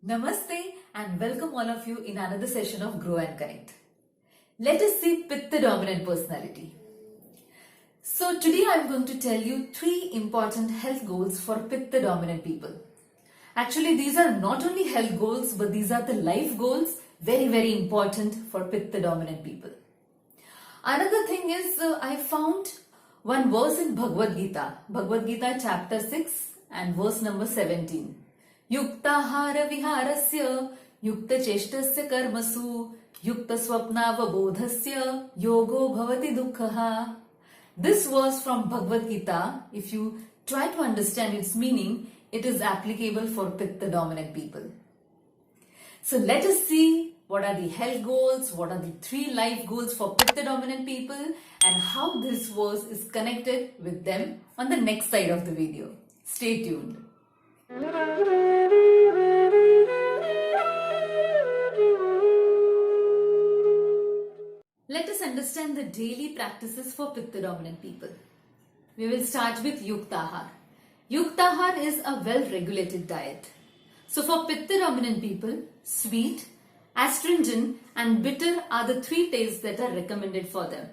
Namaste and welcome all of you in another session of Grow and Connect. Let us see Pitta dominant personality. So today I am going to tell you 3 important health goals for Pitta dominant people. Actually these are not only health goals but these are the life goals, very important for Pitta dominant people. Another thing is I found one verse in Bhagavad Gita chapter 6 and verse number 17. Yuktahara viharasya yukta cheshtasya karmasu yukta swapnavabodhasya yogo bhavati dukkhaha. This verse from Bhagavad Gita, if you try to understand its meaning, it is applicable for Pitta dominant people. So let us see what are the health goals, what are the 3 life goals for Pitta dominant people and how this verse is connected with them on the next side of the video. Stay tuned. Let us understand the daily practices for Pitta dominant people. We will start with Yuktahar. Yuktahar is a well-regulated diet. So for Pitta dominant people, sweet, astringent and bitter are the 3 tastes that are recommended for them.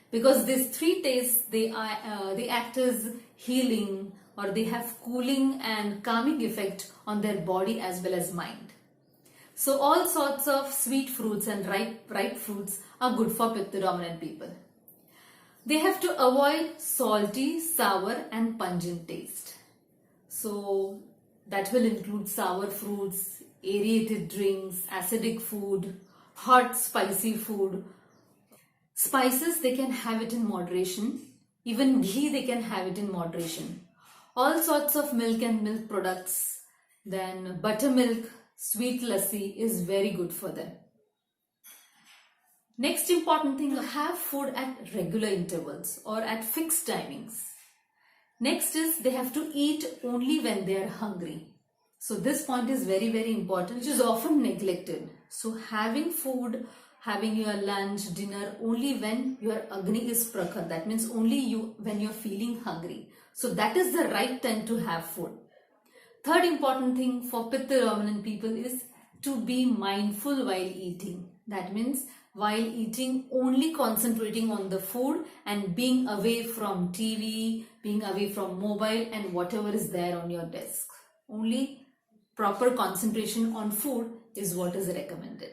Because these 3 tastes, they act as healing or they have cooling and calming effect on their body as well as mind. So all sorts of sweet fruits and ripe fruits are good for Pitta dominant people. They have to avoid salty, sour and pungent taste. So that will include sour fruits, aerated drinks, acidic food, hot spicy food. Spices they can have it in moderation. Even ghee they can have it in moderation. All sorts of milk and milk products, then buttermilk, sweet lassi is very good for them. Next important thing, have food at regular intervals or at fixed timings. Next is they have to eat only when they are hungry. So this point is very important, which is often neglected. So having food, having your lunch, dinner only when your Agni is prakhar. That means only when you're feeling hungry. So that is the right time to have food. Third important thing for Pitta dominant people is to be mindful while eating. That means while eating only concentrating on the food and being away from TV, being away from mobile and whatever is there on your desk. Only proper concentration on food is what is recommended.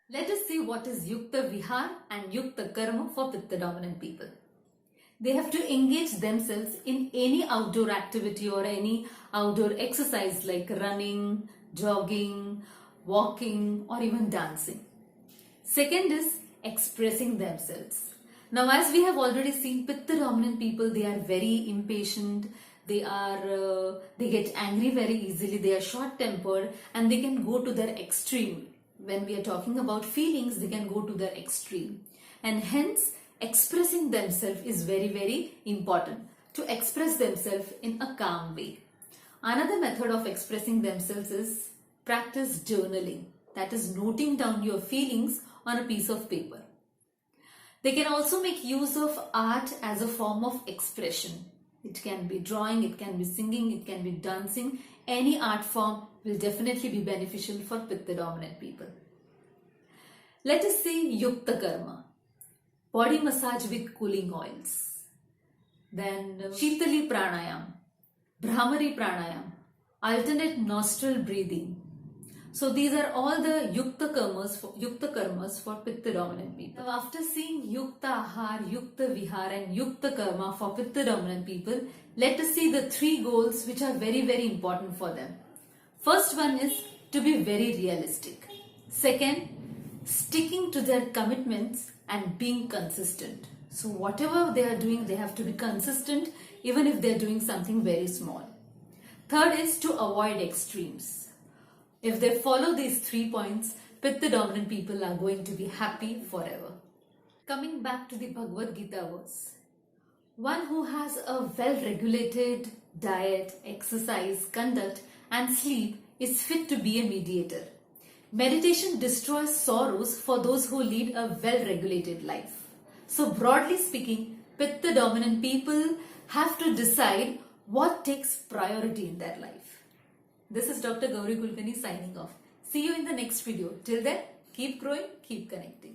Let us see what is Yukta Vihar and Yukta Karma for Pitta dominant people. They have to engage themselves in any outdoor activity or any outdoor exercise like running, jogging, walking or even dancing. Second is expressing themselves. Now as we have already seen, Pitta dominant people, they are very impatient, they get angry very easily, they are short tempered and they can go to their extreme. When we are talking about feelings, they can go to their extreme and hence expressing themselves is very important, to express themselves in a calm way. Another method of expressing themselves is practice journaling, that is noting down your feelings on a piece of paper. They can also make use of art as a form of expression. It can be drawing, it can be singing, it can be dancing. Any art form will definitely be beneficial for Pitta dominant people. Let us see Yukta Karma. Body massage with cooling oils. Then Shitali Pranayam, Brahmari Pranayam, alternate nostril breathing. So these are all the Yukta Karmas for Pitta dominant people. Now after seeing Yukta Ahar, Yukta Vihar and Yukta Karma for Pitta dominant people, let us see the 3 goals which are very important for them. First one is to be very realistic. Second, sticking to their commitments and being consistent. So whatever they are doing, they have to be consistent even if they are doing something very small. Third is to avoid extremes. If they follow these 3 points, Pitta dominant people are going to be happy forever. Coming back to the Bhagavad Gita verse. One who has a well-regulated diet, exercise, conduct and sleep is fit to be a mediator. Meditation destroys sorrows for those who lead a well-regulated life. So broadly speaking, Pitta dominant people have to decide what takes priority in their life. This is Dr. Gauri Kulkarni signing off. See you in the next video. Till then, keep growing, keep connecting.